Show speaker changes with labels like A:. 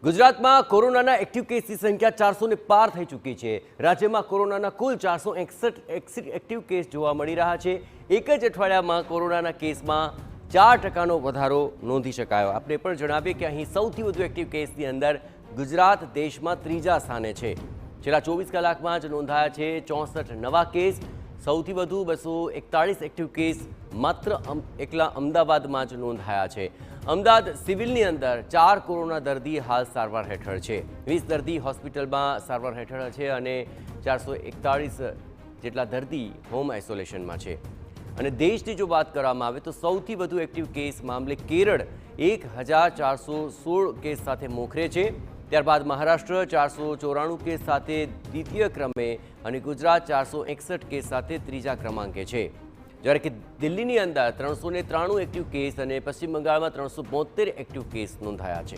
A: ગુજરાતમાં કોરોનાના એક્ટિવ કેસની સંખ્યા 400 ને પાર થઈ ચૂકી છે। રાજ્યમાં કોરોનાના કુલ 461 એક્ટિવ કેસ જોવા મળી રહ્યા છે। એક જ અઠવાડિયામાં કોરોનાના કેસમાં 4%નો વધારો નોંધી શકાયો। આપણે પણ જણાવીએ કે અહીં સૌથી વધુ એક્ટિવ કેસની અંદર ગુજરાત દેશમાં ત્રીજા સ્થાને છે। છેલ્લા 24 કલાકમાં જ નોંધાયા છે 64 નવા કેસ। સૌથી વધુ 241 એક્ટિવ કેસ માત્ર એકલા અમદાવાદમાં જ નોંધાયા છે। અમદાવાદ સિવિલની અંદર 4 કોરોના દર્દી હાલ સારવાર હેઠળ છે। 20 દર્દી હોસ્પિટલમાં સારવાર હેઠળ છે અને 441 જેટલા દર્દી હોમ આઇસોલેશનમાં છે। અને દેશની જો વાત કરવામાં આવે તો સૌથી વધુ એક્ટિવ કેસ મામલે કેરળ 1416 કેસ સાથે મોખરે છે। ત્યારબાદ મહારાષ્ટ્ર 494 કેસ સાથે દ્વિતીય ક્રમે અને ગુજરાત 461 કેસ સાથે ત્રીજા ક્રમાંકે છે। જ્યારે કે દિલ્હીની અંદર 393 એક્ટિવ કેસ અને પશ્ચિમ બંગાળમાં 372 એક્ટિવ કેસ નોંધાયા છે।